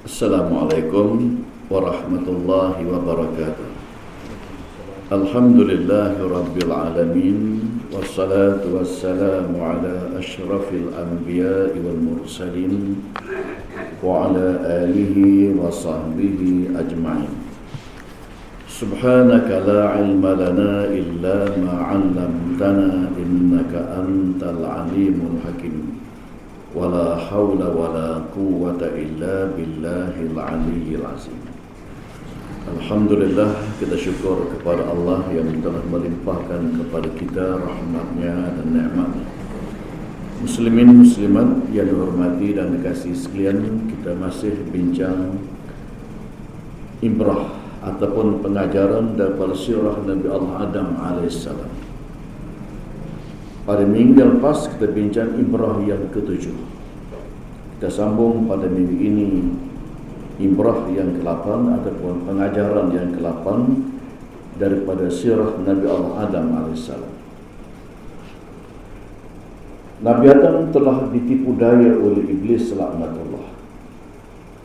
Assalamualaikum warahmatullahi wabarakatuh. Alhamdulillahi rabbil alamin. Wassalatu wassalamu ala ashrafil anbiya'i wal mursalin wa ala alihi wa sahbihi ajma'in. Subhanaka la ilma lana illa ma 'allamtana innaka antal alimul hakim. Wala hawla wala quwwata illa billahil aliyyil azim. Alhamdulillah, kita syukur kepada Allah yang telah melimpahkan kepada kita rahmatnya dan nikmatnya. Muslimin muslimat yang dihormati dan dikasihi sekalian, kita masih bincang ibrah ataupun pengajaran daripada sirah Nabi Allah Adam alaihissalam. Pada minggu yang lepas kita bincang ibrah yang ke-7. Kita sambung pada minggu ini ibrah yang ke-8 ataupun pengajaran yang ke-8 daripada sirah Nabi Allah Adam AS. Nabi Adam telah ditipu daya oleh iblis laknatullah.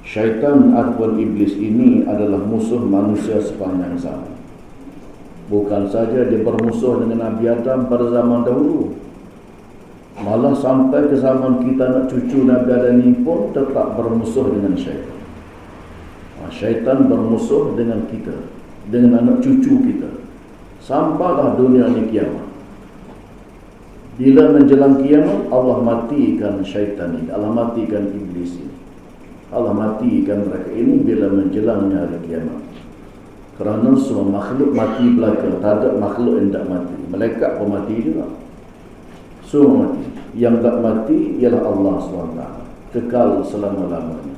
Syaitan ataupun iblis ini adalah musuh manusia sepanjang zaman. Bukan saja dia bermusuh dengan Nabi Adam pada zaman dahulu, malah sampai ke zaman kita nak cucu Nabi Adam ini pun tetap bermusuh dengan syaitan. Syaitan bermusuh dengan kita, dengan anak cucu kita, sampailah dunia ini kiamat. Bila menjelang kiamat, Allah matikan syaitan ini, Allah matikan iblis ini, Allah matikan mereka ini bila menjelangnya hari kiamat. Kerana semua makhluk mati belaka, tak ada makhluk yang tak mati. Malaikat pun mati juga, semua mati. Yang tak mati ialah Allah SWT, kekal selama-lamanya.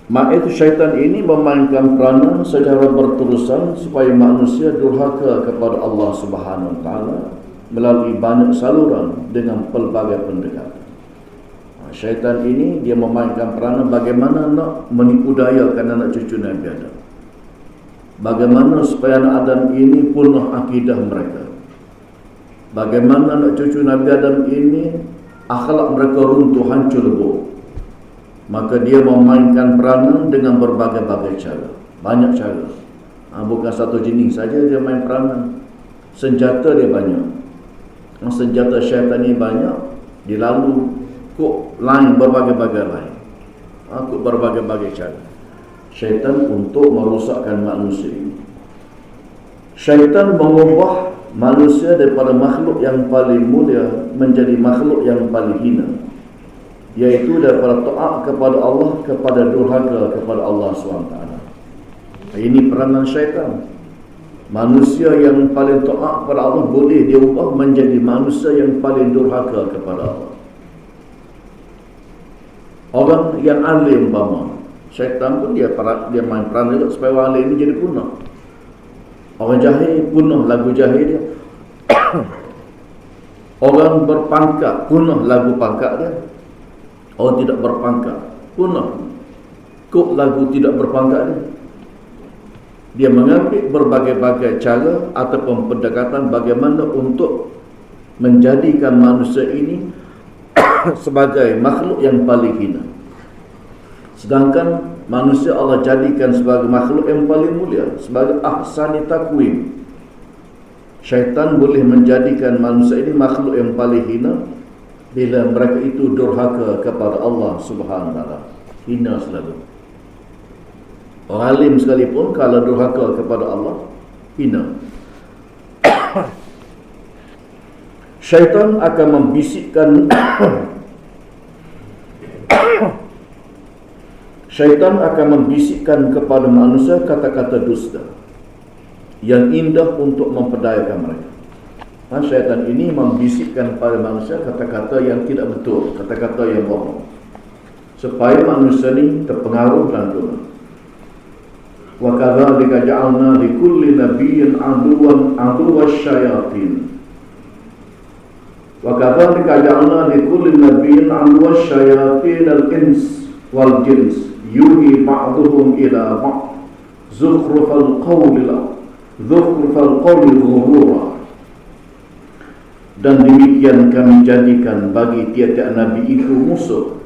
Maka itu syaitan ini memainkan peranan secara berterusan supaya manusia durhaka kepada Allah Subhanahu Wa Taala melalui banyak saluran dengan pelbagai pendekatan. Syaitan ini dia memainkan peranan bagaimana nak menipu dayakan anak cucu Nabi Adam. Bagaimana supaya anak Adam ini punah akidah mereka. Bagaimana anak cucu Nabi Adam ini akhlak mereka runtuh, hancur lebur. Maka dia memainkan peranan dengan berbagai-bagai cara. Banyak cara. Bukan satu jenis saja dia main peranan. Senjata dia banyak. Senjata syaitan ini banyak. Dilalu kok lain, berbagai-bagai lain. Kok berbagai-bagai cara. Syaitan untuk merosakkan manusia ini. Syaitan mengubah manusia daripada makhluk yang paling mulia menjadi makhluk yang paling hina, iaitu daripada taat kepada Allah kepada durhaka kepada Allah SWT. Ini peranan syaitan. Manusia yang paling taat kepada Allah boleh dia ubah menjadi manusia yang paling durhaka kepada Allah. Orang yang alim umpama, syaitan pun dia main peran juga supaya orang alim ini jadi punah. Orang jahil punah lagu jahil dia. Orang berpangkat punah lagu pangkat dia. Orang tidak berpangkat punah kok lagu tidak berpangkat dia. Dia mengambil berbagai-bagai cara ataupun pendekatan bagaimana untuk menjadikan manusia ini sebagai makhluk yang paling hina. Sedangkan manusia Allah jadikan sebagai makhluk yang paling mulia, sebagai ahsani takwim. Syaitan boleh menjadikan manusia ini makhluk yang paling hina bila mereka itu durhaka kepada Allah Subhanahu Wa Taala. Hina selalu. Orang alim sekalipun kalau durhaka kepada Allah, hina. Syaitan akan membisikkan Syaitan akan membisikkan kepada manusia kata-kata dusta yang indah untuk memperdayakan mereka. Syaitan ini membisikkan kepada manusia kata-kata yang tidak betul, kata-kata yang bohong, supaya manusia ini terpengaruh dan turun. Wa kadzalika ja'alna likulli nabiyyin aduwwan syayatin. Wa kadzalika ja'alna likulli nabiyyin aduwwan syayatin al-ins wal jins yuhi ba'duhum ila ba'd zukhrufal qawli ghurura. Dan demikian kami jadikan bagi tiap-tiap Nabi itu musuh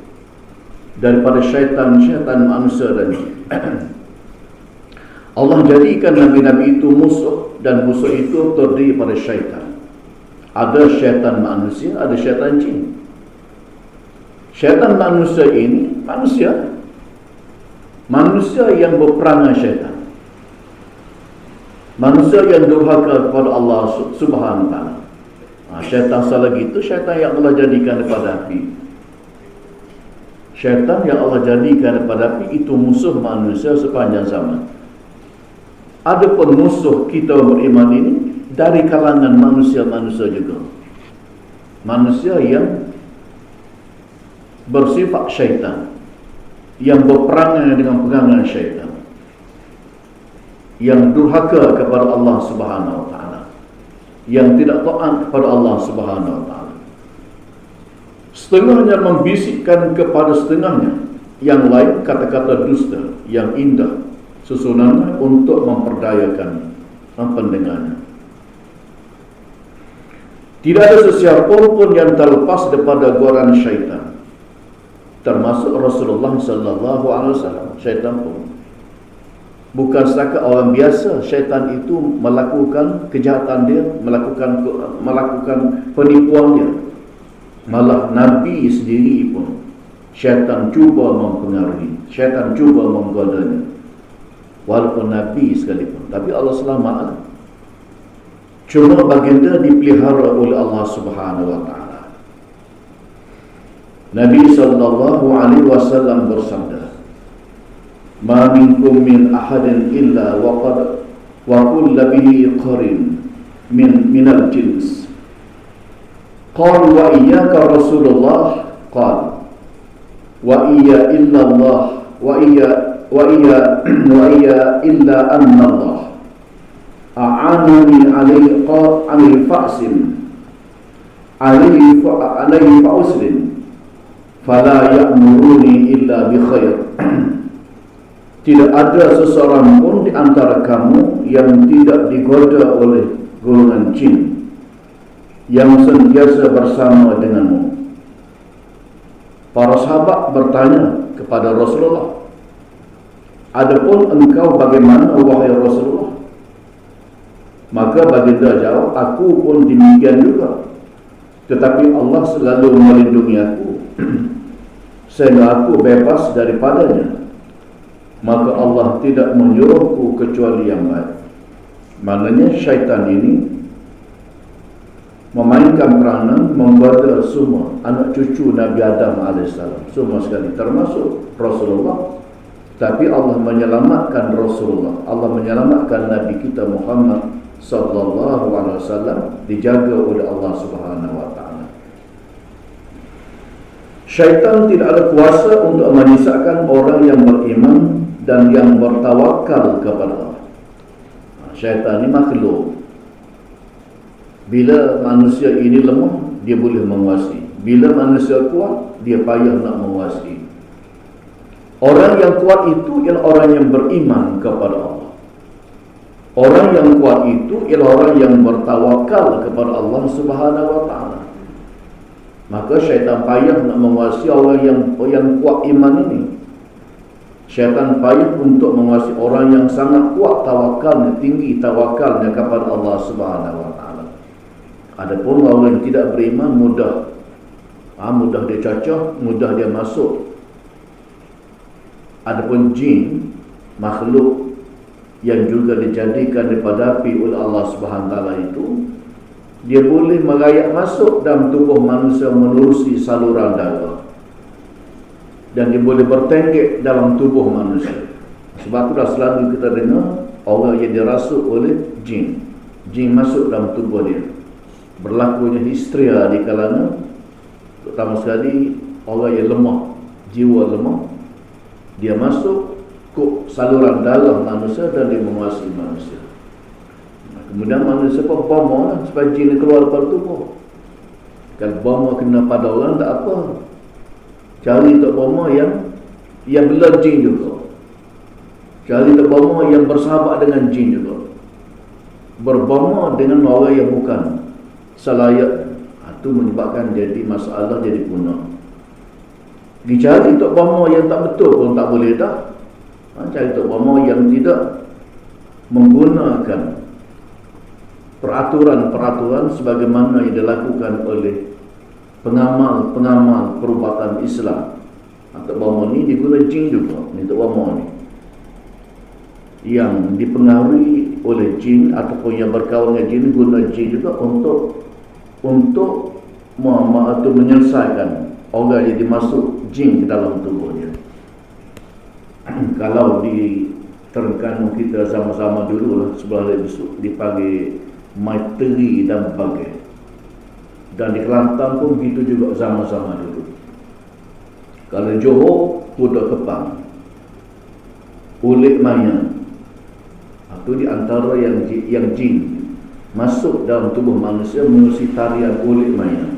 daripada syaitan-syaitan manusia dan jin. Allah jadikan Nabi-Nabi itu musuh, dan musuh itu terdiri pada syaitan. Ada syaitan manusia, ada syaitan jin. Syaitan manusia ini manusia yang berperangai syaitan, manusia yang durhaka kepada Allah Subhanahu wa ta'ala. Syaitan salah gitu, syaitan yang Allah jadikan daripada api. Syaitan yang Allah jadikan daripada api itu musuh manusia sepanjang zaman. Adapun musuh kita beriman ini dari kalangan manusia-manusia juga. Manusia yang bersifat syaitan, yang berperangai dengan perangai syaitan, yang durhaka kepada Allah Subhanahu wa ta'ala, yang tidak taat kepada Allah Subhanahu wa ta'ala. Setengahnya membisikkan kepada setengahnya, yang lain kata-kata dusta yang indah susunannya untuk memperdayakan pendengarnya. Tidak ada sesiapa pun yang terlepas daripada godaan syaitan, termasuk Rasulullah sallallahu alaihi wasallam. Syaitan pun bukan setakat orang biasa. Syaitan itu melakukan kejahatan dia, melakukan penipuan dia. Malah Nabi sendiri pun syaitan cuba mempengaruhi, syaitan cuba menggodanya, walaupun Nabi sekalipun. Tapi Allah selamat. Cuma baginda dipelihara oleh Allah Subhanahu wa ta'ala. Nabi sallallahu alaihi wasallam bersabda, "Ma minkum min ahadin illa wa kullu bihi qarin minal jins." Qala wa iyyaka Rasulullah, qala wa iyya illa Allah wa iyya illa anna Allah a'anani alaihi fa'sin alaihi fa'usrin fala ya'muruni illa bi khair. Tidak ada seseorang pun di antara kamu yang tidak digoda oleh golongan jin yang sentiasa bersama denganmu. Para sahabat bertanya kepada Rasulullah, "Adapun engkau bagaimana wahai Rasulullah?" Maka baginda jawab, "Aku pun demikian juga, tetapi Allah selalu melindungi aku sehingga aku bebas daripadanya. Maka Allah tidak menyuruhku kecuali yang baik." Maknanya syaitan ini memainkan peranan menggoda semua anak cucu Nabi Adam AS, semua sekali, termasuk Rasulullah. Tapi Allah menyelamatkan Rasulullah, Allah menyelamatkan Nabi kita Muhammad sallallahu alaihi wasallam, dijaga oleh Allah Subhanahu wa ta'ala. Syaitan tidak ada kuasa untuk menyesatkan orang yang beriman dan yang bertawakal kepada Allah. Syaitan ini makhluk. Bila manusia ini lemah, dia boleh menguasai. Bila manusia kuat, dia payah nak menguasai. Orang yang kuat itu ialah orang yang beriman kepada Allah. Orang yang kuat itu ialah orang yang bertawakal kepada Allah Subhanahu wa ta'ala. Maka syaitan payah nak menguasai orang yang kuat iman ini. Syaitan payah untuk menguasai orang yang sangat kuat tawakalnya, tinggi tawakalnya kepada Allah Subhanahu wa ta'ala. Adapun orang yang tidak beriman, mudah dia cacah, mudah dia masuk. Adapun jin, makhluk yang juga dijadikan daripada api oleh Allah Subhanahu wa ta'ala itu, dia boleh merayak masuk dalam tubuh manusia menerusi saluran darah, dan dia boleh bertenggek dalam tubuh manusia. Sebab itulah selalu kita dengar orang yang dirasuk oleh jin masuk dalam tubuh dia. Berlakunya histeria di kalangan, terutama sekali orang yang lemah, jiwa lemah, dia masuk ke saluran darah manusia dan dia menguasai manusia. Kemudian manusia pun boma lah, supaya jin keluar daripada tubuh. Kalau boma kena pada orang tak apa, cari tak boma yang belah jin juga, cari tak boma yang bersahabat dengan jin juga. Berboma dengan orang yang bukan selayak Itu menyebabkan jadi masalah, jadi punah. Dicari tok bama yang tak betul pun tak boleh dah. Cari tok bama yang tidak menggunakan peraturan-peraturan sebagaimana yang dilakukan oleh pengamal-pengamal perubatan Islam. Tok bama ni diguna jin juga. Ni tok bama ni yang dipengaruhi oleh jin ataupun yang berkawan dengan jin, guna jin juga untuk menyelesaikan orang yang dimasuk jin ke dalam tubuhnya. Kalau di Terengganu kita sama-sama dulu lah, sebelah besok dipanggil Maiteri dan Bagai. Dan di Kelantan pun begitu juga sama-sama dulu. Kalau Johor, Kuda Kepang, Ulik Mayang. Itu di antara yang jin masuk dalam tubuh manusia melalui tarian Ulik Mayang.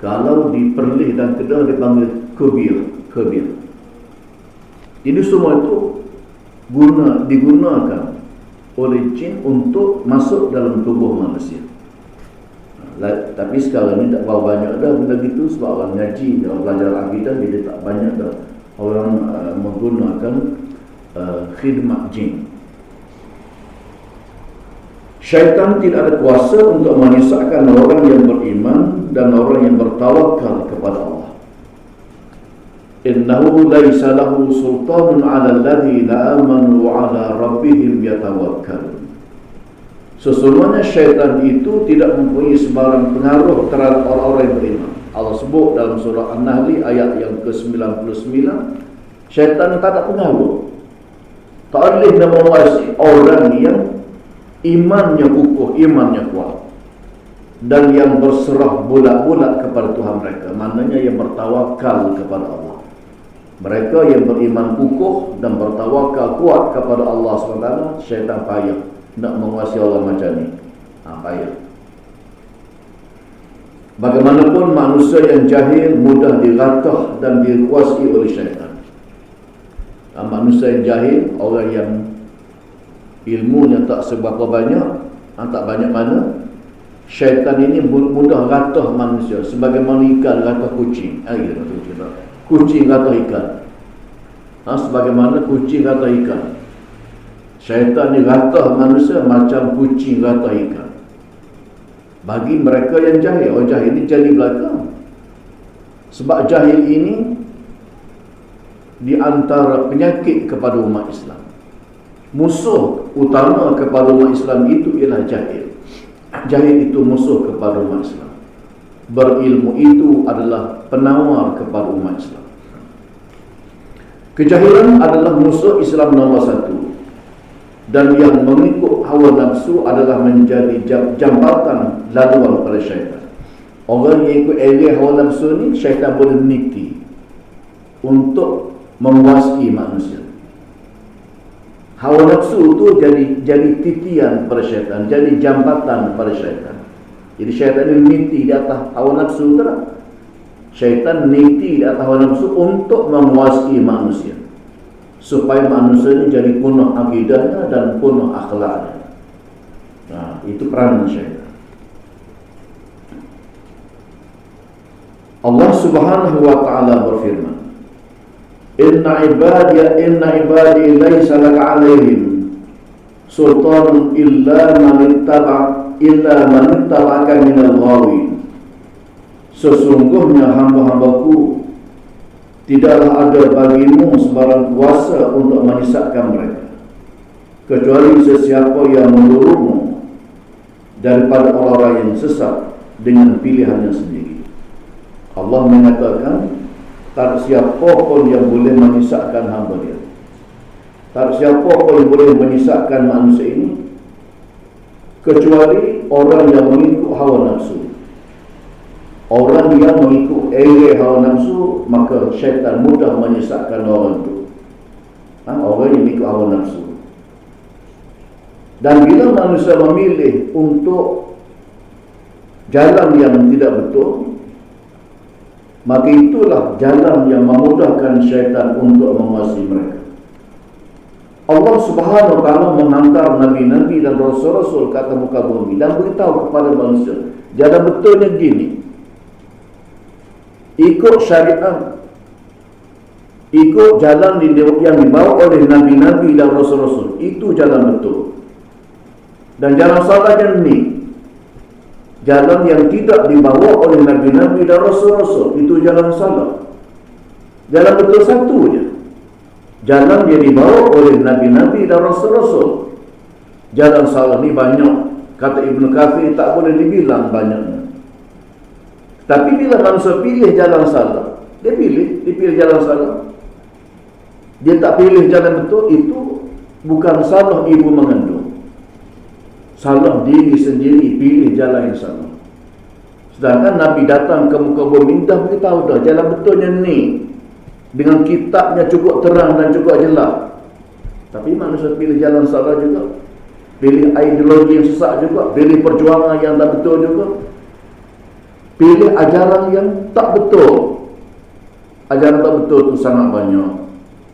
Kalau di Perlis dan Kedah dipanggil Kebir. Jadi semua itu digunakan oleh jin untuk masuk dalam tubuh manusia. Tapi sekarang ni tak berapa banyak dah benda gitu, sebab orang ngaji, orang belajar akidah, jadi tak banyak dah orang menggunakan khidmat jin. Syaitan tidak ada kuasa untuk menyesatkan orang yang beriman dan orang yang bertawakal kepada Allah. Innahu laisa lahu sultanun 'ala alladhina amanu wa 'ala rabbihim yatawakkalun. Sesungguhnya syaitan itu tidak mempunyai sebarang pengaruh terhadap orang-orang yang beriman. Allah sebut dalam surah An-Nahl ayat yang ke-99, syaitan tak ada pengaruh. Tak boleh menguasai orang yang imannya kukuh, imannya kuat, dan yang berserah bulat-bulat kepada Tuhan mereka, maknanya yang bertawakal kepada Allah. Mereka yang beriman kukuh dan bertawakal kuat kepada Allah SWT, syaitan payah nak menguasai orang macam ni. Payah. Bagaimanapun manusia yang jahil mudah diratah dan dikuasai oleh syaitan. Manusia yang jahil, orang yang ilmunya tak seberapa banyak, tak banyak mana, syaitan ini mudah ratah manusia sebagaimana ikan ratah kucing. Kucing ratah ikan. Sebagaimana kucing ratah ikan, syaitan ni ratah manusia macam kucing ratah ikan. Bagi mereka yang jahil, orang jahil ni jahil belakang. Sebab jahil ini di antara penyakit kepada umat Islam. Musuh utama kepada umat Islam itu ialah jahil. Jahil itu musuh kepada umat Islam. Berilmu itu adalah penawar kepada umat Islam. Kejahilan adalah musuh Islam nombor satu. Dan yang mengikut hawa nafsu adalah menjadi jambatan laluan pada syaitan. Orang yang ikut area hawa nafsu ni, syaitan boleh meniti untuk menguasai manusia. Hawa nafsu tu jadi titian pada syaitan, jadi jambatan pada syaitan. Jadi syaitan ini meniti di atas hawa nafsu tu lah. Syaitan meniti di atas hawa nafsu untuk menguasai manusia, supaya manusia ini jadi penuh akidahnya dan penuh akhlaknya. Itu peranan syaitan. Allah Subhanahu wa ta'ala berfirman, Inna ibadi laysa laka alaihim sultanun illa man ittaba'aka minal ghawin. Sesungguhnya hamba-hambaku tidaklah ada bagimu sebarang kuasa untuk menyesatkan mereka, kecuali sesiapa yang menurunmu daripada orang-orang yang sesat dengan pilihannya sendiri. Allah mengatakan, tak siapa pun yang boleh menyesatkan hamba dia. Tak siapa pun yang boleh menyesatkan manusia ini, kecuali orang yang mengikut hawa nafsu. Orang yang mengikut area hawa nafsu, maka syaitan mudah menyesatkan orang itu. Orang yang mengikut hawa nafsu. Dan bila manusia memilih untuk jalan yang tidak betul, maka itulah jalan yang memudahkan syaitan untuk menguasai mereka. Allah Subhanahu wa taala menghantar nabi-nabi dan rasul-rasul ke atas muka bumi dan beritahu kepada manusia, jalan betulnya gini. Ikut syariat, ikut jalan yang dibawa oleh nabi-nabi dan rasul-rasul, itu jalan betul. Dan jalan salah yang ni, jalan yang tidak dibawa oleh nabi-nabi dan rasul-rasul, itu jalan salah. Jalan betul satu je, jalan yang dibawa oleh nabi-nabi dan rasul-rasul. Jalan salah ni banyak. Kata Ibn Kathir, tak boleh dibilang banyaknya. Tapi bila manusia pilih jalan salah, dia pilih jalan salah, dia tak pilih jalan betul, itu bukan salah ibu mengandung, salah diri sendiri pilih jalan yang salah. Sedangkan Nabi datang ke muka bumi dah beritahu dah jalan betulnya ni, dengan kitabnya cukup terang dan cukup jelas. Tapi manusia pilih jalan salah juga, pilih ideologi yang sesat juga, pilih perjuangan yang tak betul juga, pilih ajaran yang tak betul. Ajaran tak betul itu sangat banyak.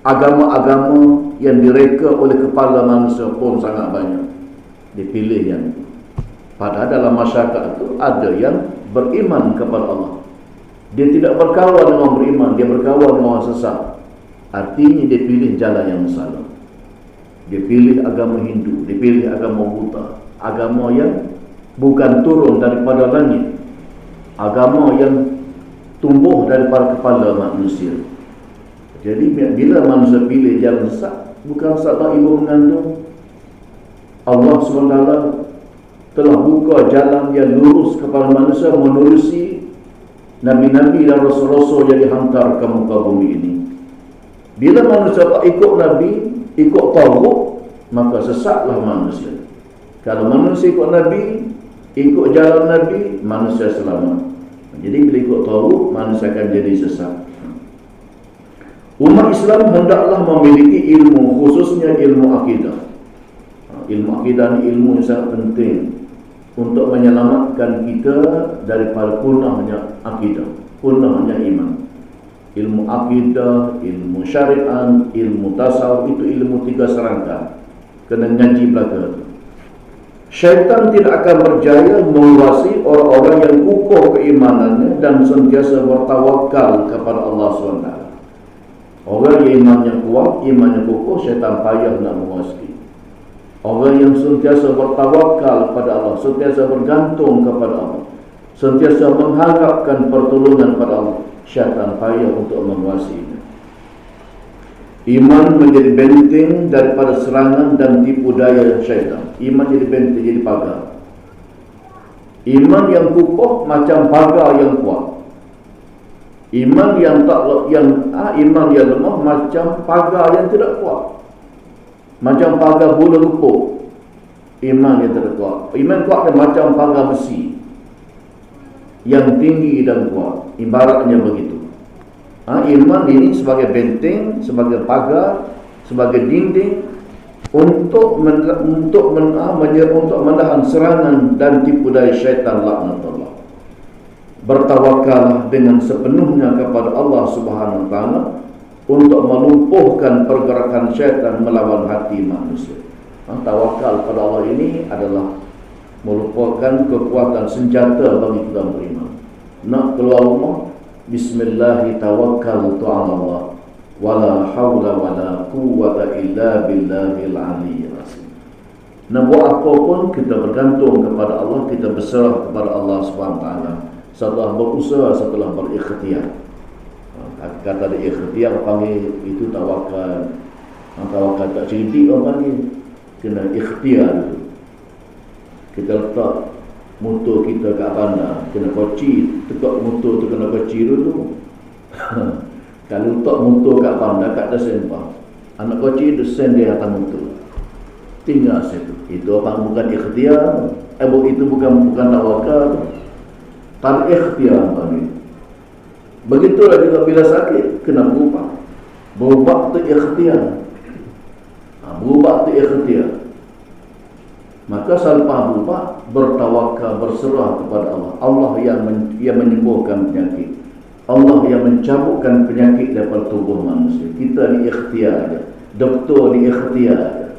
Agama-agama yang direka oleh kepala manusia pun sangat banyak. Dipilih yang itu. Padahal dalam masyarakat itu ada yang beriman kepada Allah. Dia tidak berkawan dengan orang beriman, dia berkawan dengan orang sesat. Artinya dia pilih jalan yang salah. Dia pilih agama Hindu, dia pilih agama Buddha, agama yang bukan turun daripada langit, agama yang tumbuh daripada kepala manusia. Jadi bila manusia pilih jalan sesat, bukan salah ibu mengandung, Allah SWT telah buka jalan yang lurus kepada manusia menerusi nabi-nabi dan rasul-rasul yang dihantar ke muka bumi ini. Bila manusia tak ikut Nabi, ikut taghut, maka sesatlah manusia. Kalau manusia ikut Nabi, ikut jalan Nabi, manusia selamat. Jadi bila ikut taghut, manusia akan jadi sesat. Umat Islam hendaklah memiliki ilmu, khususnya ilmu akidah. Ilmu akidah ni ilmu yang sangat penting untuk menyelamatkan kita daripada punahnya akidah, punahnya iman. Ilmu akidah, ilmu syariat, ilmu tasawuf, itu ilmu tiga serangka. Kena ngaji belaka. Syaitan tidak akan berjaya menguasai orang-orang yang kukuh keimanannya dan sentiasa bertawakal kepada Allah SWT. Orang yang imannya kuat, imannya kukuh, syaitan payah nak menguasai. Orang yang sentiasa bertawakal kepada Allah, sentiasa bergantung kepada Allah, sentiasa mengharapkan pertolongan pada Allah, syaitan payah untuk menguasainya. Iman menjadi benteng daripada serangan dan tipu daya syaitan. Iman jadi benteng, jadi pagar. Iman yang kukuh macam pagar yang kuat. Iman yang iman yang lemah macam pagar yang tidak kuat. Macam pagar bola gepuk. Iman yang tidak kuat. Iman kuat macam pagar besi yang tinggi dan kuat. Ibaratnya begitu. Iman ini sebagai benteng, sebagai pagar, sebagai dinding untuk menahan serangan dan tipu daya syaitan laknatullah. Bertawakallah dengan sepenuhnya kepada Allah Subhanahu wa taala untuk melumpuhkan pergerakan syaitan melawan hati manusia. Tawakal pada Allah ini adalah melupakan kekuatan senjata bagi kita beriman. Nak keluar rumah, bismillahi tawakkaltu 'ala Allah wala haula wala quwwata illa billahil aliyyil azim. Nak buat apa pun kita bergantung kepada Allah, kita berserah kepada Allah Subhanahu wa taala. Setelah berusaha, setelah berikhtiar. Kata dia ikhtiar panggil itu tawakal. Tawakal tak cerdik orang panggil. Kena ikhtiar dulu. Kita letak motor kita kat bandar, kena kunci, tekak motor tu kena kunci dulu. Kalau letak motor kat bandar, kat atas sembah, anak kunci tu send dia atas motor, tinggal situ. Itu apa bukan ikhtiar? Itu bukan tawakal. Tak ikhtiar panggil. Begitulah juga bila sakit, kena berubah. Berubah tu ikhtiar. Berubah tu ikhtiar. Maka selepas berubah, bertawakal, berserah kepada Allah. Allah yang menyembuhkan penyakit. Allah yang mencabutkan penyakit daripada tubuh manusia. Kita ni ikhtiar aja. doktor di ikhtiar,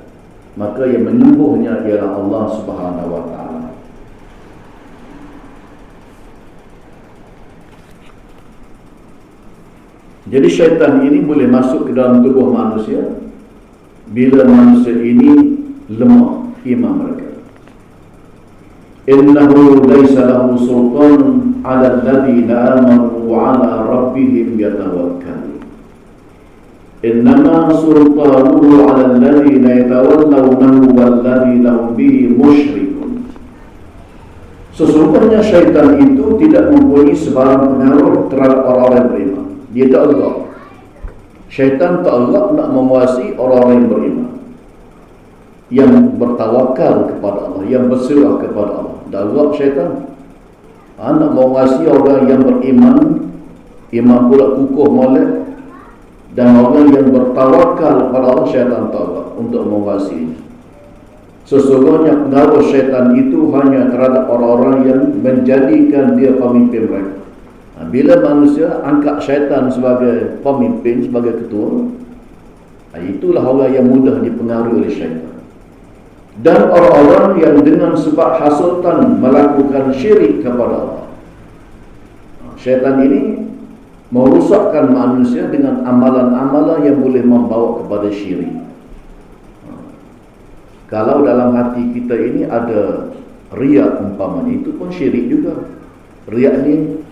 maka yang menyembuhnya ialah Allah Subhanahu wa taala. Jadi syaitan ini boleh masuk ke dalam tubuh manusia bila manusia ini lemah iman mereka. Innahu laysa lahu sultan 'ala alladhina amanu wa 'ala rabbihim yatawakkalun. Innama sultanuhu 'ala alladhina yatawallawnahu walladhina hum bihi musyrikun. Sesungguhnya syaitan itu tidak mempunyai sebarang pengaruh terhadap orang-orang beriman. Dia tak elak. Syaitan tak elak nak menguasai orang-orang yang beriman, yang bertawakal kepada Allah, yang berserah kepada Allah. Tak elak syaitan nak menguasai orang yang beriman, iman pula kukuh molek, dan orang yang bertawakal kepada Allah. Syaitan tak elak untuk menguasai. Sesungguhnya pengaruh syaitan itu hanya terhadap orang-orang yang menjadikan dia pemimpin mereka. Bila manusia angkat syaitan sebagai pemimpin, sebagai ketua, itulah orang yang mudah dipengaruhi oleh syaitan. Dan orang-orang yang dengan sebab hasutan melakukan syirik kepada Allah. Syaitan ini merusakkan manusia dengan amalan-amalan yang boleh membawa kepada syirik. Kalau dalam hati kita ini ada riak umpamanya, itu pun syirik juga. Riak ni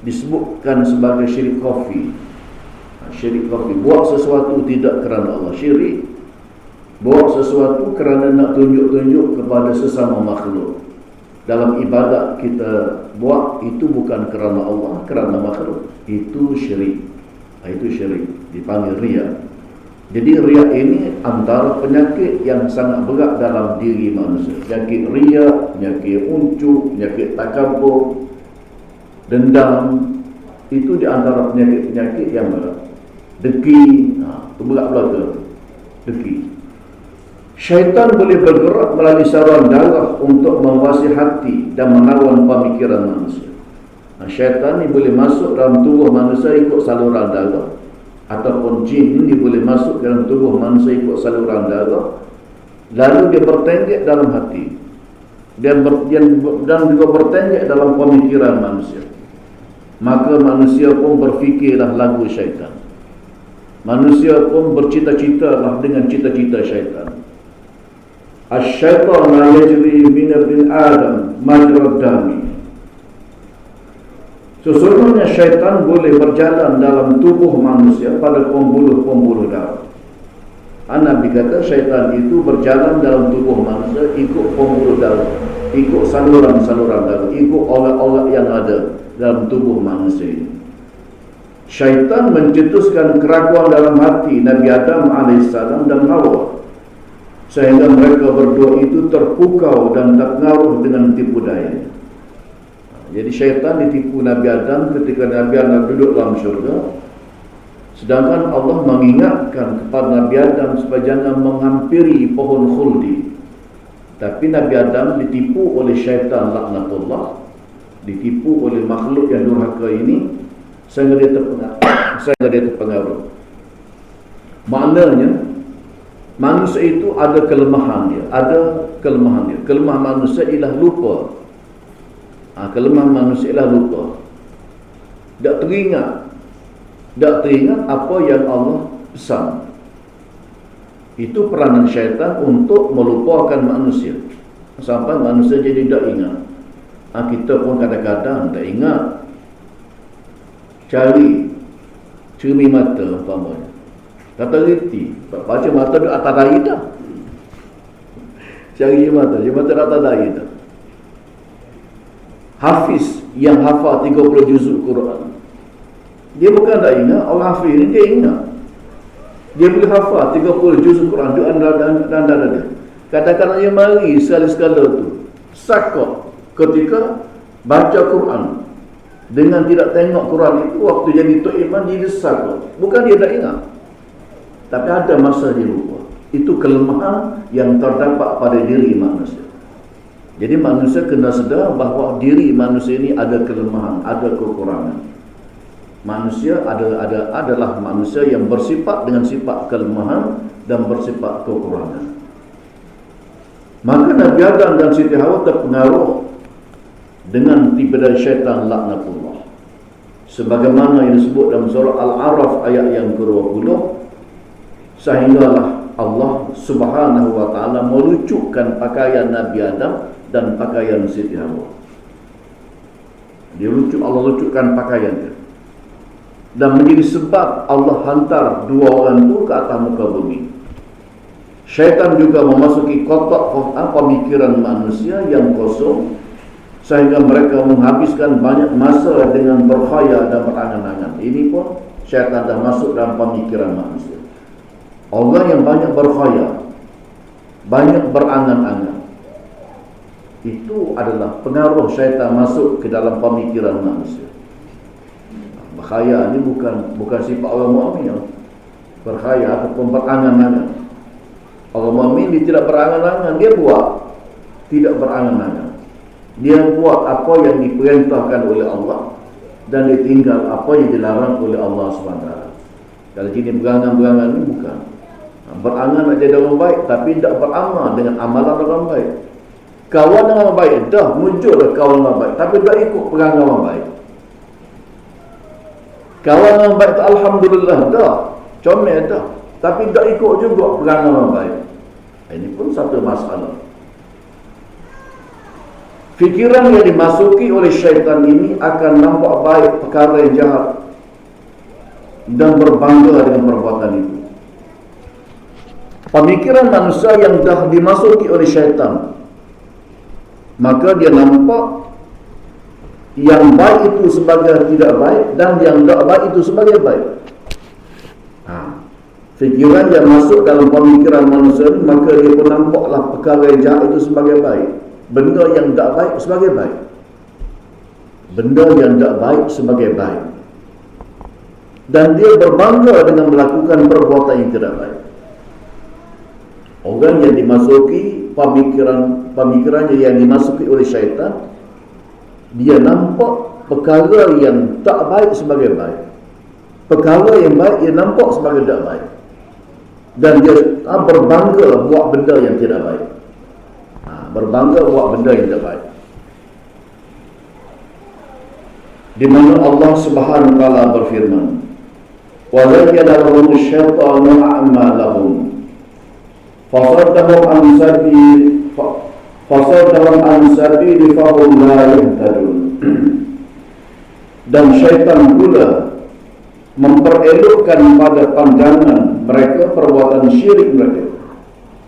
disebutkan sebagai syirik khafi. Syirik khafi, buat sesuatu tidak kerana Allah. Syirik, buat sesuatu kerana nak tunjuk-tunjuk kepada sesama makhluk. Dalam ibadat kita buat itu bukan kerana Allah, kerana makhluk. Itu syirik. Itu syirik, dipanggil riya. Jadi riya ini antara penyakit yang sangat berat dalam diri manusia. Penyakit riya, penyakit unjuk, penyakit takabur, dendam, itu di antara penyakit-penyakit yang berat. Deki, itu berat belaka. Deki. Syaitan boleh bergerak melalui saluran darah untuk menguasai hati dan menawan pemikiran manusia. Syaitan ni boleh masuk dalam tubuh manusia ikut saluran darah, ataupun jin ni boleh masuk dalam tubuh manusia ikut saluran darah, lalu dia bertenggek dalam hati dan juga bertenggek dalam pemikiran manusia. Maka manusia pun berfikirlah lagu syaitan. Manusia pun bercita-citalah dengan cita-cita syaitan. Asy-syaitan la yajri min ibn Adam majra dami. Sesungguhnya syaitan boleh berjalan dalam tubuh manusia pada pembuluh-pembuluh darah. Nabi kata syaitan itu berjalan dalam tubuh manusia ikut pembuluh darah, ikut saluran-saluran darah, ikut orat-orat yang ada dalam tubuh manusia ini. Syaitan mencetuskan keraguan dalam hati Nabi Adam AS dan Hawa, sehingga mereka berdua itu terpukau dan terpengaruh dengan tipu daya. Jadi syaitan ditipu Nabi Adam ketika Nabi Adam duduk dalam syurga, sedangkan Allah mengingatkan kepada Nabi Adam supaya jangan menghampiri pohon khuldi. Tapi Nabi Adam ditipu oleh syaitan laknatullah, ditipu oleh makhluk yang durhaka ini, sehingga dia terpengaruh. Maknanya manusia itu ada kelemahan dia, Kelemahan manusia ialah lupa. Kelemahan manusia ialah lupa. Tak teringat apa yang Allah pesan. Itu peranan syaitan untuk melupakan manusia, sampai manusia jadi tak ingat. Kita pun kadang-kadang tak ingat. Cari cermin mata umpamanya, kata reti, baca mata duduk atas dahi dah. Cari mata atas dahi dah. Hafiz yang hafal 30 juzuk Quran, dia bukan tak ingat. Orang hafiz ni dia ingat. Dia boleh hafal 30 juzuk Quran dan dia. Kadang-kadang dia mari sekali-sekala tu sakok ketika baca Quran, dengan tidak tengok Quran itu, waktu jadi tok iman dia sakok. Bukan dia tak ingat, tapi ada masa dia lupa. Itu kelemahan yang terdapat pada diri manusia. Jadi manusia kena sedar bahawa diri manusia ini ada kelemahan, ada kekurangan. Manusia adalah manusia yang bersifat dengan sifat kelemahan dan bersifat kekurangan. Maka Nabi Adam dan Siti Hawa terpengaruh dengan tipu daya syaitan laknatullah. Sebagaimana yang disebut dalam surah Al-A'raf ayat yang ke-20, sehinggalah Allah Subhanahu wa taala melucukkan pakaian Nabi Adam dan pakaian Siti Hawa. Allah lucukkan pakaian dia. Dan menjadi sebab Allah hantar dua orang itu ke atas muka bumi. Syaitan juga memasuki kotak pemikiran manusia yang kosong, sehingga mereka menghabiskan banyak masa dengan berkhayal dan berangan-angan. Ini pun syaitan dah masuk dalam pemikiran manusia. Orang yang banyak berkhayal, banyak berangan-angan, itu adalah pengaruh syaitan masuk ke dalam pemikiran manusia. Berkhayal ni bukan sifat orang mukmin. Berkhayal ataupun berangan-angan. Orang mukmin dia tidak berangan-angan, dia buat. Tidak berangan-angan. Dia buat apa yang diperintahkan oleh Allah dan dia tinggal apa yang dilarang oleh Allah SWT. Kalau sini berangan-berangan ni bukan. Berangan nak jadi orang baik tapi tidak beramal dengan amalan orang baik. Kawan dengan orang baik, dah muncul dah kawan orang baik tapi tak ikut perangai orang baik. Kawan orang baik tu alhamdulillah dah, comel dah, tapi tak ikut juga perangai orang baik. Ini pun satu masalah. Fikiran yang dimasuki oleh syaitan ini akan nampak baik perkara yang jahat dan berbangga dengan perbuatan itu. Pemikiran manusia yang dah dimasuki oleh syaitan, maka dia nampak yang baik itu sebagai tidak baik dan yang tidak baik itu sebagai baik. Fikiran yang masuk dalam pemikiran manusia ini, maka dia pun nampaklah perkara yang jahat itu sebagai baik, benda yang tidak baik sebagai baik, benda yang tidak baik sebagai baik, dan dia berbangga dengan melakukan perbuatan yang tidak baik. Orang yang dimasuki pemikirannya yang dimasuki oleh syaitan, dia nampak perkara yang tak baik sebagai baik, perkara yang baik dia nampak sebagai tak baik, dan dia berbangga buat benda yang tidak baik. Berbangga buat benda yang tidak baik. Di mana Allah Subhanahu wa taala berfirman, "Wa zayyana lahum asy-syaitanu a'malahum fasaddahum an sabili fahum la yahtadun." Dan syaitan pula memperelokkan pada pandangan mereka perbuatan syirik mereka.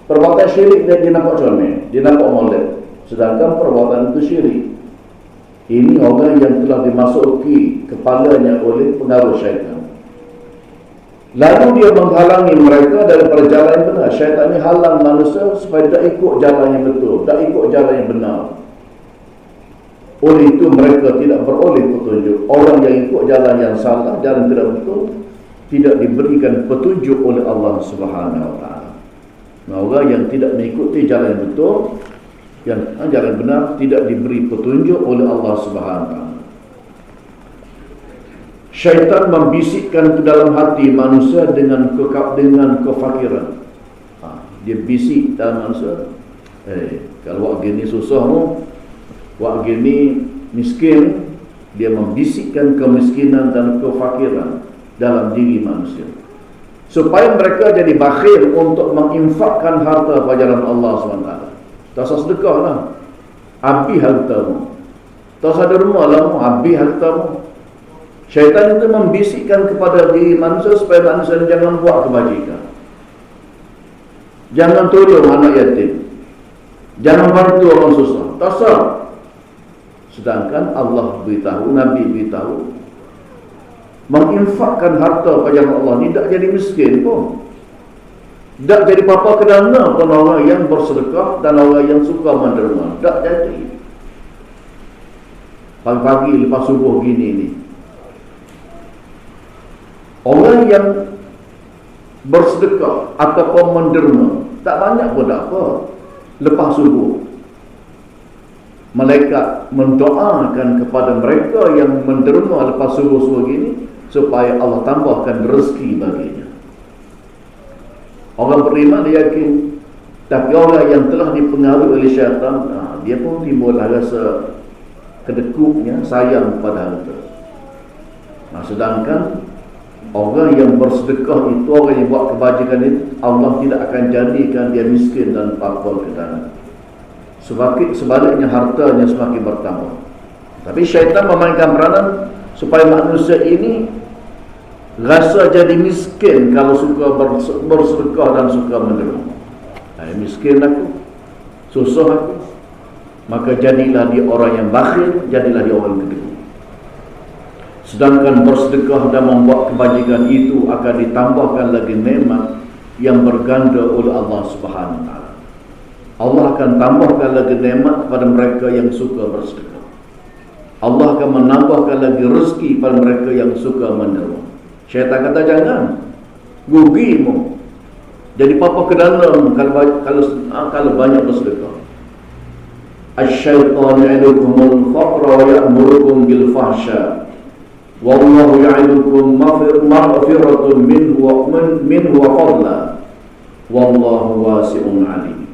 Perbuatan syirik dia nampak comel, dia nampak molek, sedangkan perbuatan itu syirik. Ini orang yang telah dimasuki kepalanya oleh pengaruh syaitan. Lalu dia menghalangi mereka daripada jalan yang benar. Syaitan ini halang manusia supaya tak ikut jalan yang betul, tak ikut jalan yang benar. Oleh itu mereka tidak beroleh petunjuk. Orang yang ikut jalan yang salah, jalan tidak betul, tidak diberikan petunjuk oleh Allah Subhanahu wa taala. Orang yang tidak mengikuti jalan yang betul, yang jalan benar, tidak diberi petunjuk oleh Allah Subhanahu wa taala. Syaitan membisikkan ke dalam hati manusia dengan kefakiran. Dia bisik dalam manusia, kalau wak gini susahmu, wak gini miskin. Dia membisikkan kemiskinan dan kefakiran dalam diri manusia, supaya mereka jadi bakhil untuk menginfakkan harta pada jalan Allah SWT. Tak usah sedekah lah, habis hartamu. Tak usah derma lah, habis hartamu. Syaitan itu membisikkan kepada diri manusia supaya manusia jangan buat kebajikan, jangan tolong anak yatim, jangan bantu orang susah. Tak usah. Sedangkan Allah beritahu, Nabi beritahu, menginfakkan harta pada jalan Allah ni tak jadi miskin pun, tak jadi apa-apa kedana pun orang yang bersedekah dan orang yang suka menderma. Tak jadi. Pagi-pagi lepas subuh gini ni, orang yang bersedekah ataupun menderma tak banyak pun tak apa. Lepas subuh malaikat mendoakan kepada mereka yang menderma lepas subuh-subuh gini, supaya Allah tambahkan rezeki baginya. Orang beriman dia yakin. Tapi orang yang telah dipengaruhi oleh syaitan, dia pun timbullah rasa kedekutnya, sayang pada harta. Sedangkan orang yang bersedekah itu, orang yang buat kebajikan itu, Allah tidak akan jadikan dia miskin dan pakol ke dalam. Sebaliknya hartanya semakin bertambah. Tapi syaitan memainkan peranan supaya manusia ini rasa jadi miskin kalau suka bersedekah dan suka menerima. Miskin aku, susah aku, maka jadilah dia orang yang bakhil, jadilah dia orang kedekut. Sedangkan bersedekah dan membuat kebajikan itu akan ditambahkan lagi nikmat yang berganda oleh Allah Subhanahu wa taala. Allah akan tambahkan lagi nikmat kepada mereka yang suka bersedekah. Allah akan menambahkan lagi rezeki pada mereka yang suka menerima. Syaitan kata jangan, gugimu. Jadi papa ke dalam kalau banyak bersedekah. Asy-syaitanu ya'idukumul faqra wa ya'murukum bil fahsya. Wallahu ya'idukum maghfiratun minhu wa fadla. Wallahu wasi'un 'alim.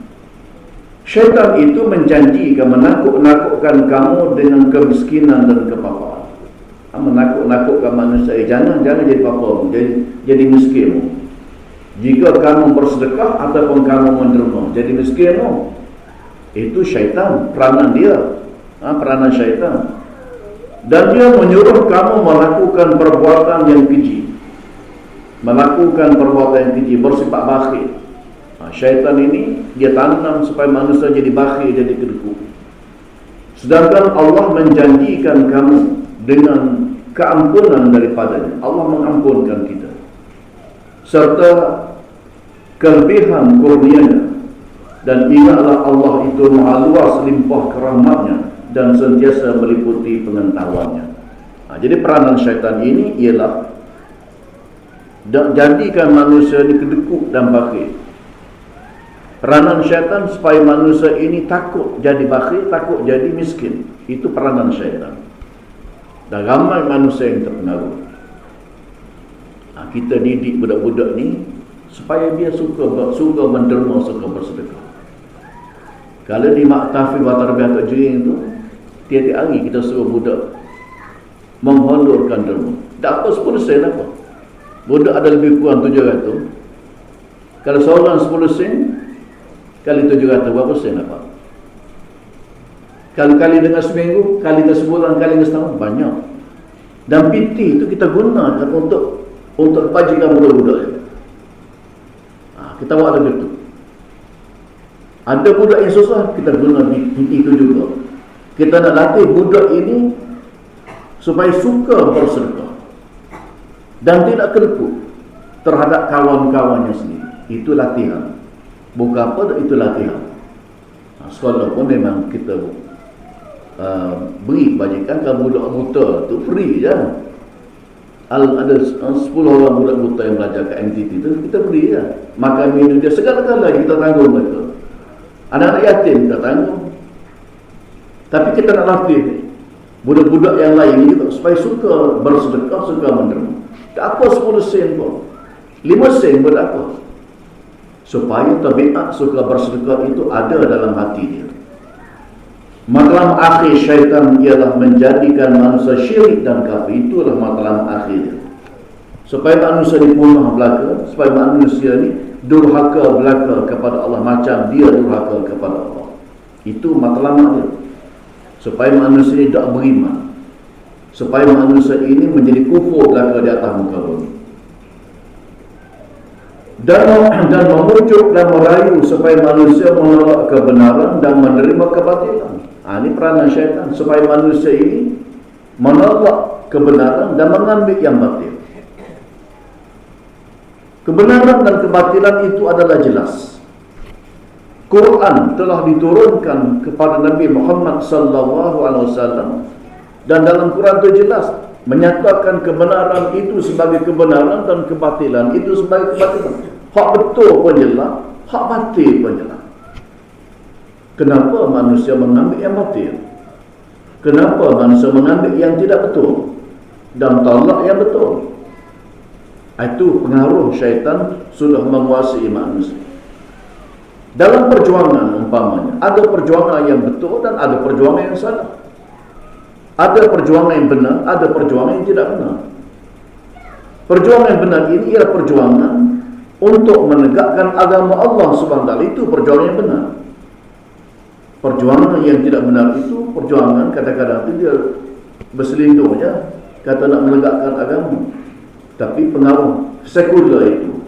Syaitan itu menjanjikan menakut-nakutkan kamu dengan kemiskinan dan kepapaan. Menakut-nakutkan manusia, jangan jadi papa, jadi miskin. Jika kamu bersedekah ataupun kamu menerima jadi miskin, itu syaitan, peranan dia, peranan syaitan. Dan dia menyuruh kamu melakukan perbuatan yang keji, bersifat bakhil. Syaitan ini dia tanam supaya manusia jadi bakhil, jadi kedekut. Sedangkan Allah menjanjikan kamu dengan keampunan daripadanya. Allah mengampunkan kita serta kelebihan kurnianya. Dan ingatlah Allah itu maha luas limpah rahmatnya dan sentiasa meliputi pengetahuannya. Jadi peranan syaitan ini ialah jadikan manusia ini kedekut dan bakhil. Peranan syaitan supaya manusia ini takut jadi bakhil, takut jadi miskin. Itu peranan syaitan. Dan ramai manusia yang terpengaruh. Kita didik budak-budak ni supaya dia suka menderma, suka bersedekah. Kalau di Maktafi Watarbiyah Tajwid itu, tiap-tiap hari kita suruh budak menghalurkan derma. Tak apa 10 sen apa. Budak ada lebih kurang 700. Kalau seorang 10 sen kali 700, berapa sen apa? Kalau kali dengan seminggu, kali dengan sebulan, kali dengan setahun, banyak. Dan PT itu kita gunakan untuk kebajikan budak-budak. Kita buat lagi tu. Ada budak yang susah, kita guna itu juga. Kita nak latih budak ini supaya suka bersedekah dan tidak kedekut terhadap kawan-kawannya sendiri. Itu latihan. Bukan apa, itu latihan. Sekolah pun memang kita beri kebajikan. Kalau budak buta tu free je. Ada 10 orang budak buta yang belajar ke MTT tu, kita beri je. Makan minum dia, segala-galanya kita tanggung mereka. Anak-anak yatim kita tanggung. Tapi kita nak latih budak-budak yang lain ni juga supaya suka bersedekah, suka menerima. Tak apa 10 sen pun, 5 sen pun tak apa. Supaya tabiat suka bersedekah itu ada dalam hati dia. Matlamat akhir syaitan ialah menjadikan manusia syirik dan kafir. Itulah matlamat akhir dia. Supaya manusia dipunah belaka, supaya manusia ni durhaka belaka kepada Allah macam dia durhaka kepada Allah. Itu matlamat dia. Supaya manusia ini tak beriman, supaya manusia ini menjadi kufur belaka di atas muka bumi, dan memujuk dan merayu supaya manusia menolak kebenaran dan menerima kebatilan. Ini peranan syaitan, supaya manusia ini menolak kebenaran dan mengambil yang batil. Kebenaran dan kebatilan itu adalah jelas. Quran telah diturunkan kepada Nabi Muhammad SAW, dan dalam Quran itu jelas menyatakan kebenaran itu sebagai kebenaran dan kebatilan itu sebagai kebatilan. Hak betul pun jelas, hak batil pun jelas. Kenapa manusia mengambil yang batil? Kenapa manusia mengambil yang tidak betul? dan tolak yang betul. Itu pengaruh syaitan sudah menguasai manusia. Dalam perjuangan umpamanya, ada perjuangan yang betul dan ada perjuangan yang salah. Ada perjuangan yang benar, ada perjuangan yang tidak benar. Perjuangan yang benar ini ialah perjuangan untuk menegakkan agama Allah Subhanahu wa taala. Itu perjuangan yang benar. Perjuangan yang tidak benar itu perjuangan kadang-kadang itu dia berselindung je, kata nak menegakkan agama. Tapi pengaruh sekular itu,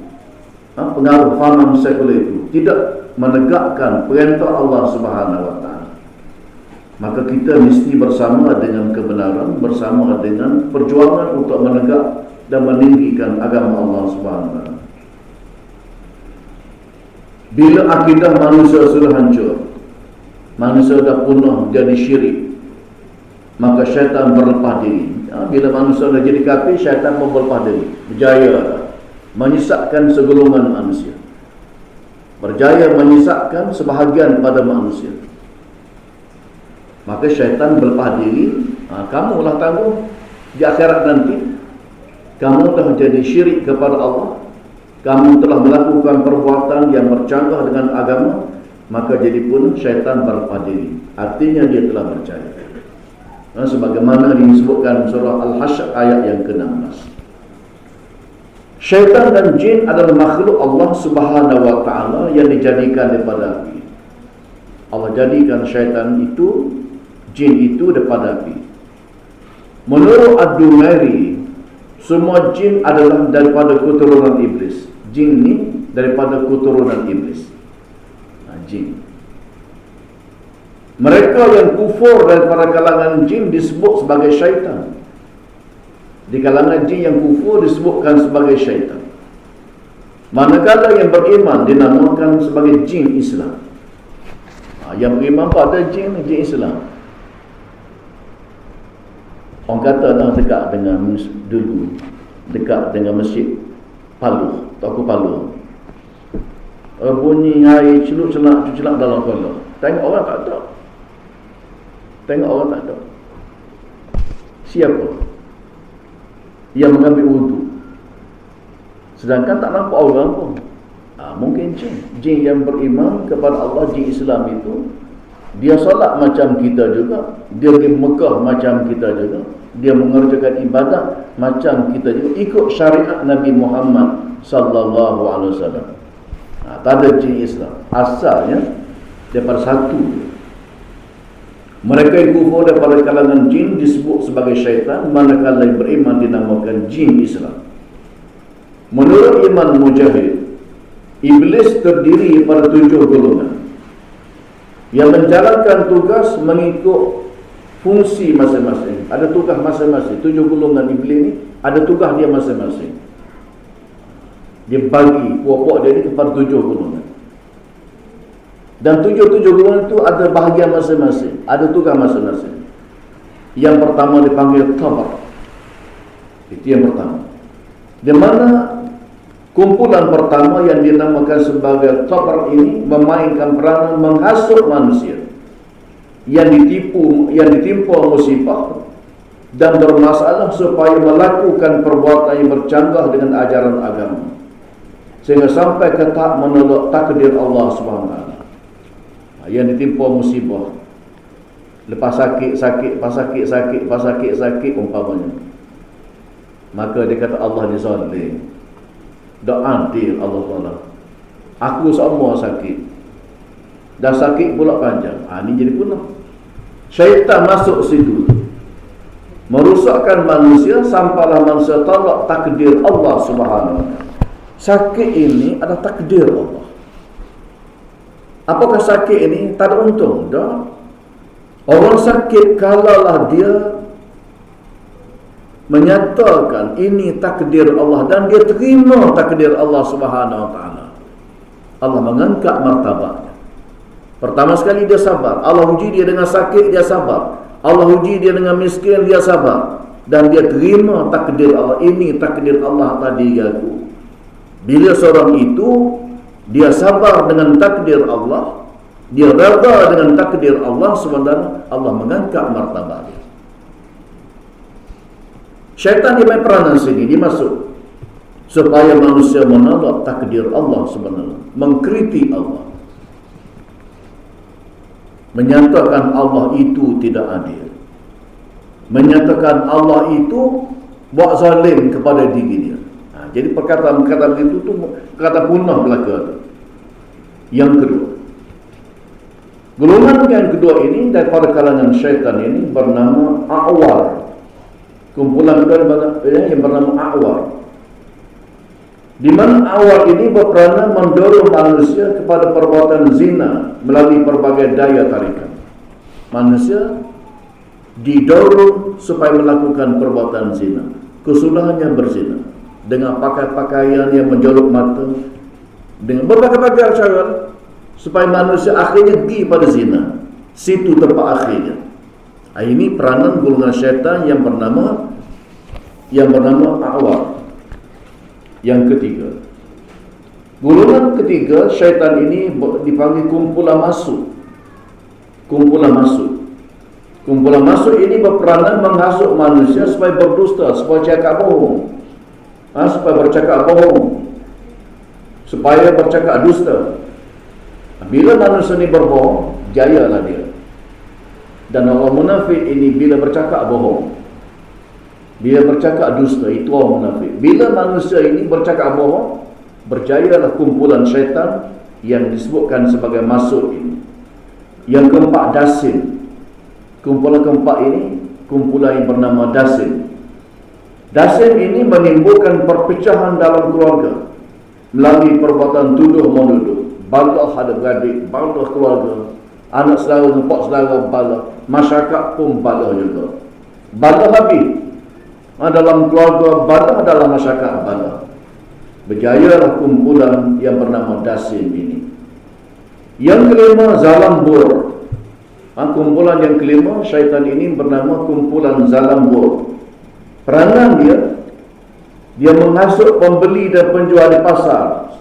pengaruh faham sekular itu tidak menegakkan perintah Allah Subhanahu wa taala. Maka kita mesti bersama dengan kebenaran, bersama dengan perjuangan untuk menegak dan meninggikan agama Allah Subhanahu wa taala. Bila akidah manusia sudah hancur, manusia dah punah jadi syirik, maka syaitan berlepas diri. Bila manusia dah jadi kafir, syaitan pun berlepas diri, berjaya menyesatkan segolongan manusia, berjaya menyesatkan sebahagian pada manusia. Maka syaitan berlepas diri. Kamulah tanggung di akhirat nanti. Kamu dah jadi syirik kepada Allah, kamu telah melakukan perbuatan yang bercanggah dengan agama, maka jadi pun syaitan berlepas diri. Artinya dia telah percaya. Sebagaimana disebutkan surah Al-Hasyr ayat yang ke-16. Syaitan dan jin adalah makhluk Allah Subhanahu wa taala yang dijadikan daripada api. Allah jadikan syaitan itu, jin itu daripada api. Menurut Ad-Dumairi, semua jin adalah daripada keturunan iblis. Jin ni daripada keturunan iblis. Jin. Mereka yang kufur daripada kalangan jin disebut sebagai syaitan. Di kalangan jin yang kufur disebutkan sebagai syaitan. Manakala yang beriman dinamakan sebagai jin Islam. Yang beriman pada jin Islam. Orang kata dah dekat dengan dulu, dekat dengan masjid Palu, Toko Palu. Bunyi air celup-celak dalam kolam. Tengok orang tak ada. Tengok orang tak ada. Siapa yang mengambil wudu? Sedangkan tak nampak orang pun. Mungkin jin. Jin yang beriman kepada Allah, jin Islam itu, dia solat macam kita juga, dia pergi Mekah macam kita juga, dia mengerjakan ibadat macam kita juga, ikut syariat Nabi Muhammad sallallahu alaihi wasallam. Tak ada jin Islam. Asalnya daripada satu. Mereka yang kufur daripada kalangan jin disebut sebagai syaitan, manakala yang beriman dinamakan jin Islam. Menurut Imam Mujahid, iblis terdiri pada 7 golongan yang menjalankan tugas mengikut fungsi masing-masing. Ada tugas masing-masing. 7 golongan iblis ni ada tugas dia masing-masing. Dia bagi puak-puak dia ni kepada 7 golongan. Dan 7 golongan itu ada bahagian masing-masing, ada tugas masing-masing. Yang pertama dipanggil tabar. Itu yang pertama. Di mana kumpulan pertama yang dinamakan sebagai tabar ini memainkan peranan menghasut manusia yang ditimpa musibah dan bermasalah supaya melakukan perbuatan yang bercanggah dengan ajaran agama, sehingga sampai ke tahap menolak takdir Allah SWT. Yang ditimpa musibah, lepas sakit umpamanya, maka dia kata Allah ni zalim, dak adil Allah Taala. Aku semua sakit, dah sakit pula panjang. Ni jadi punah. Syaitan masuk situ, merusakkan manusia sampailah manusia tolak takdir Allah Subhanahu wa taala. Sakit ini adalah takdir Allah. Apakah sakit ini tak ada untung? Tak. Orang sakit kalaulah dia menyatakan ini takdir Allah dan dia terima takdir Allah Subhanahu wa taala, Allah mengangkat martabatnya. Pertama sekali dia sabar. Allah uji dia dengan sakit, dia sabar. Allah uji dia dengan miskin, dia sabar. Dan dia terima takdir Allah. Ini takdir Allah tadi aku. Bila seorang itu dia sabar dengan takdir Allah, dia redha dengan takdir Allah, sebenarnya Allah mengangkat martabat dia. Syaitan dia main peranan sini, dia masuk supaya manusia menolak takdir Allah sebenarnya, mengkritik Allah, menyatakan Allah itu tidak adil, menyatakan Allah itu buat zalim kepada diri dia. Jadi perkataan-perkataan itu tu perkataan punah belaka. Yang kedua, golongan yang kedua ini daripada kalangan syaitan ini bernama A'war. Kumpulan kedua yang bernama A'war, di mana A'war ini berperanan mendorong manusia kepada perbuatan zina melalui berbagai daya tarikan. Manusia didorong supaya melakukan perbuatan zina. Kesulahannya berzina dengan pakaian yang menjolok mata, dengan berbagai-bagai cara supaya manusia akhirnya pergi pada zina. Situ tempat akhirnya. Ini peranan golongan syaitan yang bernama A'war. Yang ketiga, golongan ketiga syaitan ini dipanggil kumpulan masuk. Kumpulan masuk. Kumpulan masuk ini berperanan menghasut manusia supaya berdusta, supaya cakap bohong, supaya bercakap bohong, supaya bercakap dusta. Bila manusia ini berbohong, jayalah dia. Dan orang munafik ini bila bercakap bohong, bila bercakap dusta, itu orang munafik. Bila manusia ini bercakap bohong, berjayalah kumpulan syaitan yang disebutkan sebagai masuk ini. Yang keempat, dasin. Kumpulan keempat ini kumpulan yang bernama dasin. Dasin ini menimbulkan perpecahan dalam keluarga melalui perbuatan tuduh menuduh, balah hadap beradik, balah keluarga, anak saudara, pak saudara balah, masyarakat pun balah juga. Balah habis dalam keluarga, balah dalam masyarakat balah. Berjayalah kumpulan yang bernama dasin ini. Yang kelima, zalambur. Kumpulan yang kelima, syaitan ini bernama kumpulan zalambur. Peranan dia menghasut pembeli dan penjual di pasar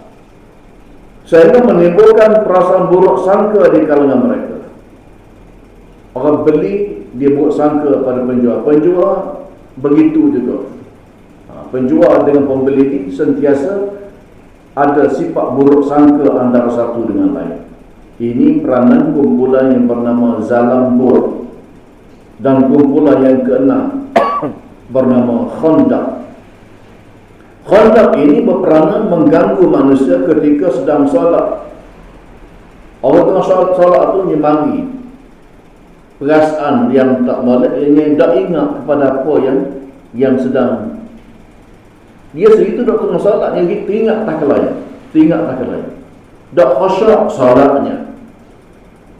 sehingga menimbulkan perasaan buruk sangka di kalangan mereka. Orang beli, dia buruk sangka pada penjual. Penjual begitu juga. Penjual dengan pembeli ini sentiasa ada sifat buruk sangka antara satu dengan lain. Ini peranan kumpulan yang bernama zalambur. Dan kumpulan yang keenam bernama khandaq. Khandaq ini berperanan mengganggu manusia ketika sedang solat. Orang tengah solat tu nyemangi perasaan yang tak molek, yang tak ingat kepada apa yang sedang dia segitu dah tengah solat, yang teringat tak kelaya, dah khusyuk solatnya.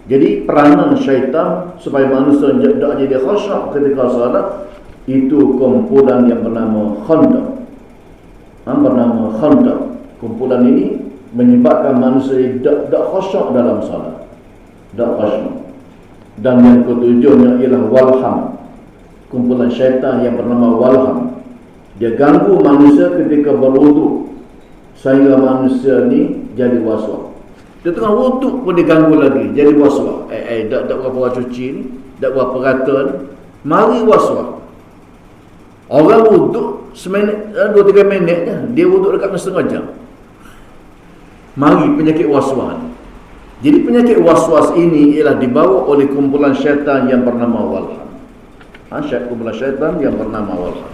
Jadi peranan syaitan supaya manusia tak jadi khusyuk ketika solat, itu kumpulan yang bernama khandaq. Kumpulan ini menyebabkan manusia tak khusyuk dalam solat, tak khusyuk. Dan yang ketujuhnya ialah walham. Kumpulan syaitan yang bernama walham, dia ganggu manusia ketika berwuduk sehingga manusia ni jadi waswas. Dia tengah wuduk pun diganggu lagi, jadi waswas. Tak berapa cuci ni, tak berapa rata ni, mari waswas. Orang wuduk seminit, 2-3 minit je, dia wuduk dekat setengah jam. Mari penyakit waswas. Jadi penyakit waswas ini ialah dibawa oleh kumpulan syaitan yang bernama walham. Kumpulan syaitan yang bernama walham.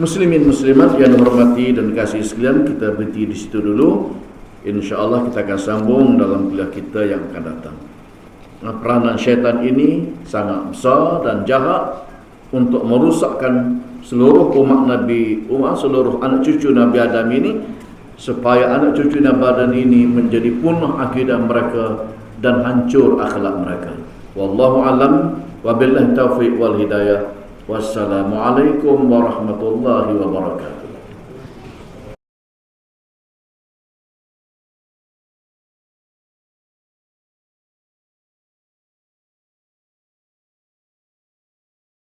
Muslimin muslimat yang dihormati dan kasih sekalian, kita berhenti di situ dulu. InsyaAllah kita akan sambung dalam kuliah kita yang akan datang. Peranan syaitan ini sangat besar dan jahat untuk merusakkan seluruh umat Nabi, seluruh anak cucu Nabi Adam ini, supaya anak cucu Nabi Adam ini menjadi punah akidah mereka dan hancur akhlak mereka. Wallahu alam, wabillahi taufiq wal hidayah. Wassalamualaikum warahmatullahi wabarakatuh.